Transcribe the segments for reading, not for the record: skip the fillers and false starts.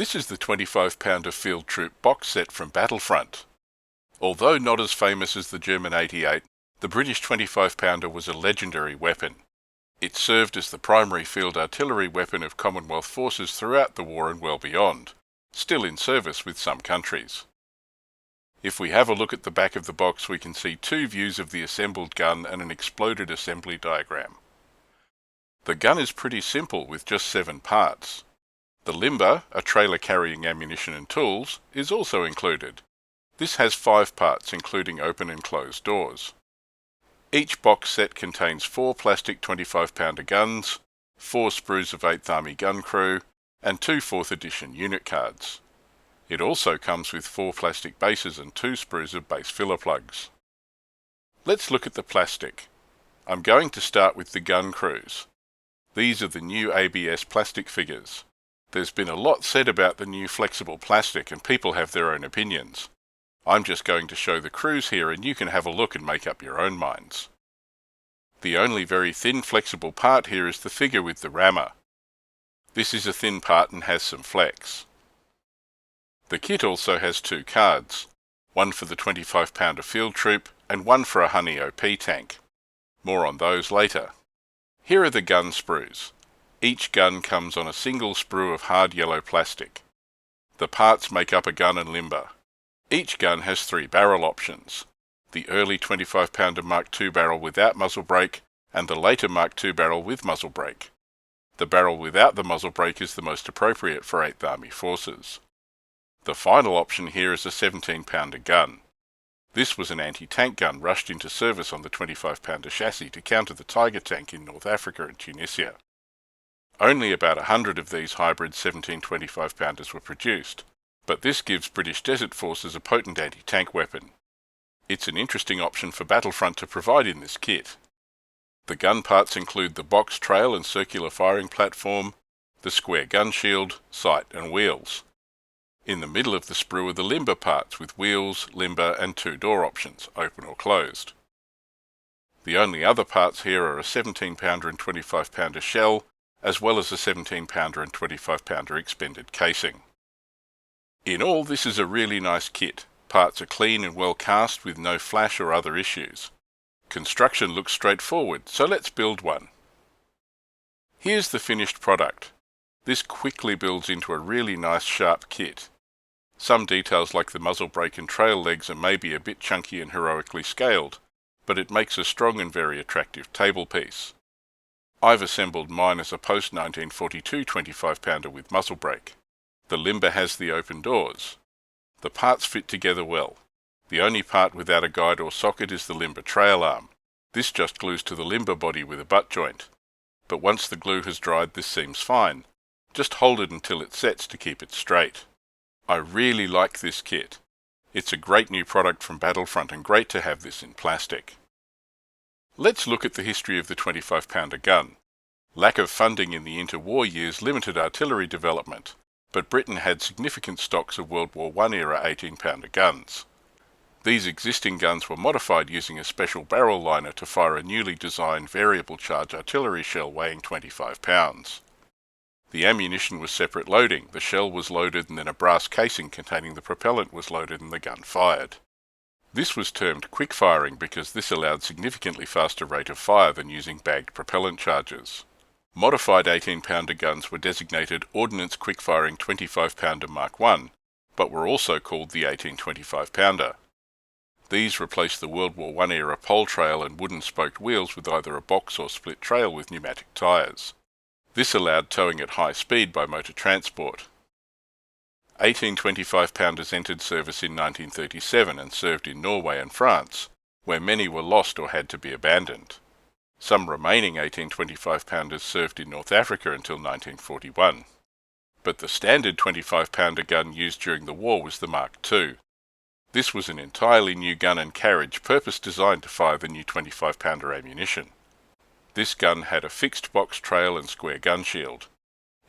This is the 25-pounder Field Troop box set from Battlefront. Although not as famous as the German 88, the British 25-pounder was a legendary weapon. It served as the primary field artillery weapon of Commonwealth forces throughout the war and well beyond, still in service with some countries. If we have a look at the back of the box, we can see two views of the assembled gun and an exploded assembly diagram. The gun is pretty simple with just 7 parts. The limber, a trailer carrying ammunition and tools, is also included. This has 5 parts including open and closed doors. Each box set contains 4 plastic 25-pounder guns, 4 sprues of 8th Army gun crew, and 2 4th edition unit cards. It also comes with 4 plastic bases and 2 sprues of base filler plugs. Let's look at the plastic. I'm going to start with the gun crews. These are the new ABS plastic figures. There's been a lot said about the new flexible plastic and people have their own opinions. I'm just going to show the crews here and you can have a look and make up your own minds. The only very thin flexible part here is the figure with the rammer. This is a thin part and has some flex. The kit also has 2 cards, one for the 25-pounder Field Troop and one for a Honey OP tank. More on those later. Here are the gun sprues. Each gun comes on a single sprue of hard yellow plastic. The parts make up a gun and limber. Each gun has 3 barrel options. The early 25-pounder Mark II barrel without muzzle brake and the later Mark II barrel with muzzle brake. The barrel without the muzzle brake is the most appropriate for 8th Army forces. The final option here is a 17-pounder gun. This was an anti-tank gun rushed into service on the 25-pounder chassis to counter the Tiger tank in North Africa and Tunisia. Only about 100 of these hybrid 17 25-pounders were produced, but this gives British Desert Forces a potent anti-tank weapon. It's an interesting option for Battlefront to provide in this kit. The gun parts include the box trail and circular firing platform, the square gun shield, sight and wheels. In the middle of the sprue are the limber parts with wheels, limber and 2 door options, open or closed. The only other parts here are a 17-pounder and 25-pounder shell, as well as a 17-pounder and 25-pounder expended casing. In all, this is a really nice kit. Parts are clean and well cast with no flash or other issues. Construction looks straightforward, so let's build one. Here's the finished product. This quickly builds into a really nice sharp kit. Some details like the muzzle brake and trail legs are maybe a bit chunky and heroically scaled, but it makes a strong and very attractive table piece. I've assembled mine as a post-1942 25-pounder with muzzle brake. The limber has the open doors. The parts fit together well. The only part without a guide or socket is the limber trail arm. This just glues to the limber body with a butt joint. But once the glue has dried, this seems fine. Just hold it until it sets to keep it straight. I really like this kit. It's a great new product from Battlefront and great to have this in plastic. Let's look at the history of the 25-pounder gun. Lack of funding in the interwar years limited artillery development, but Britain had significant stocks of World War I era 18-pounder guns. These existing guns were modified using a special barrel liner to fire a newly designed variable charge artillery shell weighing 25 pounds. The ammunition was separate loading, the shell was loaded and then a brass casing containing the propellant was loaded and the gun fired. This was termed quick firing because this allowed significantly faster rate of fire than using bagged propellant charges. Modified 18-pounder guns were designated Ordnance Quick Firing 25-pounder Mark I, but were also called the 18-25-pounder. These replaced the World War I era pole trail and wooden spoked wheels with either a box or split trail with pneumatic tyres. This allowed towing at high speed by motor transport. 18 25-pounders entered service in 1937 and served in Norway and France, where many were lost or had to be abandoned. Some remaining 18 25-pounders served in North Africa until 1941. But the standard 25-pounder gun used during the war was the Mark II. This was an entirely new gun and carriage purpose-designed to fire the new 25-pounder ammunition. This gun had a fixed box trail and square gun shield.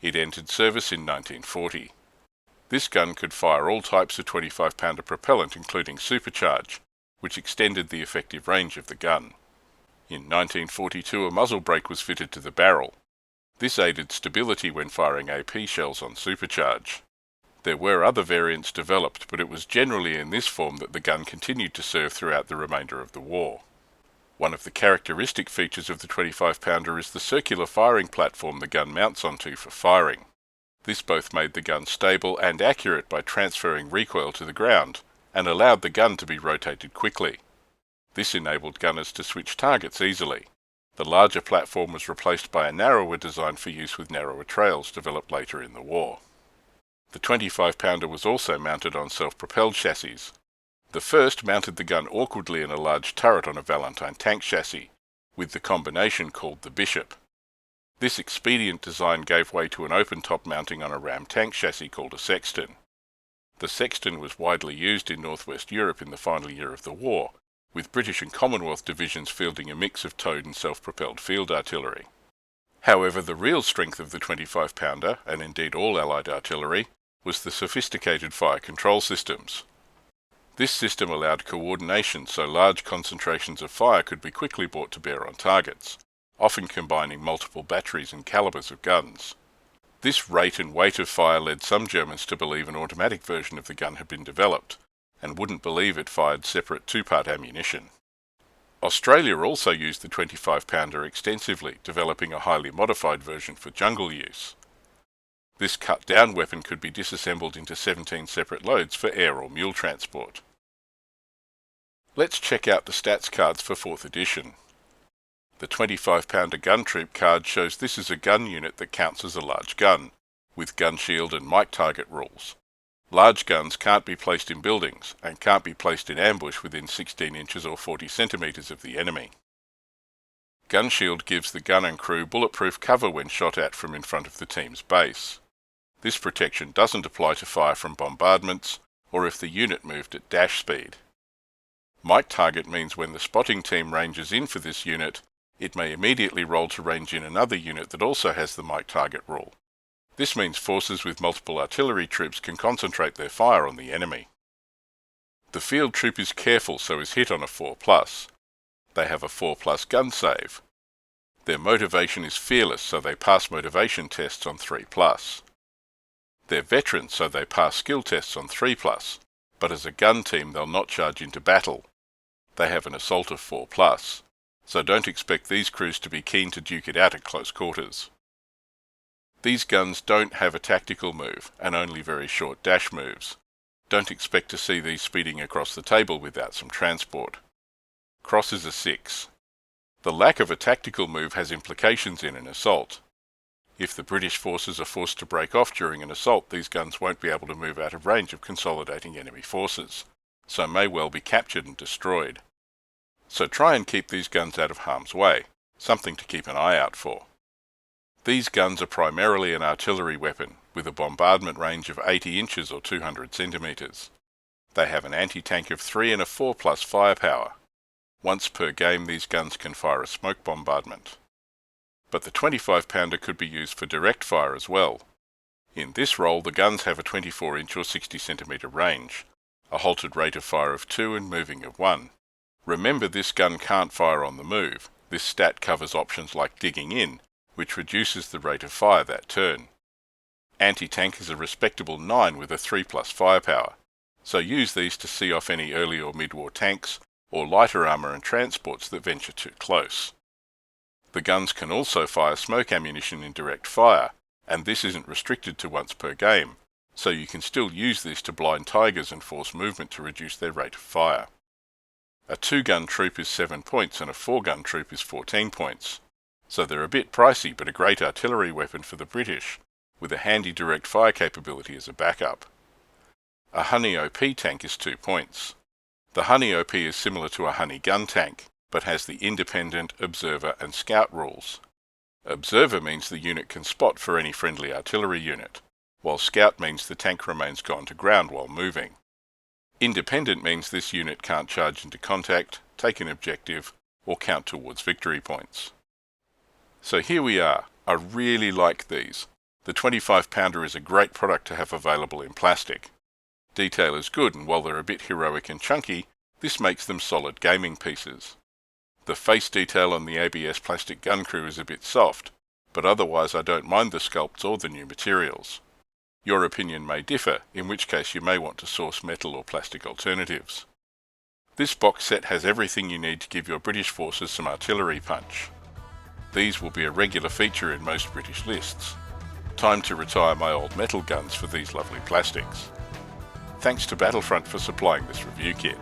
It entered service in 1940. This gun could fire all types of 25-pounder propellant including supercharge, which extended the effective range of the gun. In 1942 a muzzle brake was fitted to the barrel. This aided stability when firing AP shells on supercharge. There were other variants developed, but it was generally in this form that the gun continued to serve throughout the remainder of the war. One of the characteristic features of the 25-pounder is the circular firing platform the gun mounts onto for firing. This both made the gun stable and accurate by transferring recoil to the ground, and allowed the gun to be rotated quickly. This enabled gunners to switch targets easily. The larger platform was replaced by a narrower design for use with narrower trails developed later in the war. The 25-pounder was also mounted on self-propelled chassis. The first mounted the gun awkwardly in a large turret on a Valentine tank chassis, with the combination called the Bishop. This expedient design gave way to an open-top mounting on a Ram tank chassis called a Sexton. The Sexton was widely used in northwest Europe in the final year of the war, with British and Commonwealth divisions fielding a mix of towed and self-propelled field artillery. However, the real strength of the 25-pounder, and indeed all Allied artillery, was the sophisticated fire control systems. This system allowed coordination so large concentrations of fire could be quickly brought to bear on targets, often combining multiple batteries and calibers of guns. This rate and weight of fire led some Germans to believe an automatic version of the gun had been developed, and wouldn't believe it fired separate two-part ammunition. Australia also used the 25-pounder extensively, developing a highly modified version for jungle use. This cut-down weapon could be disassembled into 17 separate loads for air or mule transport. Let's check out the stats cards for 4th edition. The 25-pounder gun troop card shows this is a gun unit that counts as a large gun, with gun shield and mic target rules. Large guns can't be placed in buildings, and can't be placed in ambush within 16 inches or 40 centimetres of the enemy. Gun shield gives the gun and crew bulletproof cover when shot at from in front of the team's base. This protection doesn't apply to fire from bombardments, or if the unit moved at dash speed. Mic target means when the spotting team ranges in for this unit, it may immediately roll to range in another unit that also has the mic target rule. This means forces with multiple artillery troops can concentrate their fire on the enemy. The field troop is careful so is hit on a 4+. They have a 4+ gun save. Their motivation is fearless so they pass motivation tests on 3+. They're veterans so they pass skill tests on 3+, but as a gun team they'll not charge into battle. They have an assault of 4+, so don't expect these crews to be keen to duke it out at close quarters. These guns don't have a tactical move, and only very short dash moves. Don't expect to see these speeding across the table without some transport. Cross is a 6. The lack of a tactical move has implications in an assault. If the British forces are forced to break off during an assault, these guns won't be able to move out of range of consolidating enemy forces, so may well be captured and destroyed. So try and keep these guns out of harm's way, something to keep an eye out for. These guns are primarily an artillery weapon, with a bombardment range of 80 inches or 200 centimetres. They have an anti-tank of 3 and a 4+ firepower. Once per game these guns can fire a smoke bombardment. But the 25-pounder could be used for direct fire as well. In this role the guns have a 24-inch or 60 centimetre range, a halted rate of fire of 2 and moving of 1. Remember this gun can't fire on the move. This stat covers options like digging in, which reduces the rate of fire that turn. Anti-tank is a respectable 9 with a 3+ firepower, so use these to see off any early or mid-war tanks or lighter armour and transports that venture too close. The guns can also fire smoke ammunition in direct fire, and this isn't restricted to once per game, so you can still use this to blind tigers and force movement to reduce their rate of fire. A 2-gun troop is 7 points and a 4-gun troop is 14 points, so they're a bit pricey but a great artillery weapon for the British, with a handy direct fire capability as a backup. A Honey OP tank is 2 points. The Honey OP is similar to a Honey gun tank, but has the independent, observer and scout rules. Observer means the unit can spot for any friendly artillery unit, while scout means the tank remains gone to ground while moving. Independent means this unit can't charge into contact, take an objective, or count towards victory points. So here we are. I really like these. The 25-pounder is a great product to have available in plastic. Detail is good, and while they're a bit heroic and chunky, this makes them solid gaming pieces. The face detail on the ABS plastic gun crew is a bit soft, but otherwise I don't mind the sculpts or the new materials. Your opinion may differ, in which case you may want to source metal or plastic alternatives. This box set has everything you need to give your British forces some artillery punch. These will be a regular feature in most British lists. Time to retire my old metal guns for these lovely plastics. Thanks to Battlefront for supplying this review kit.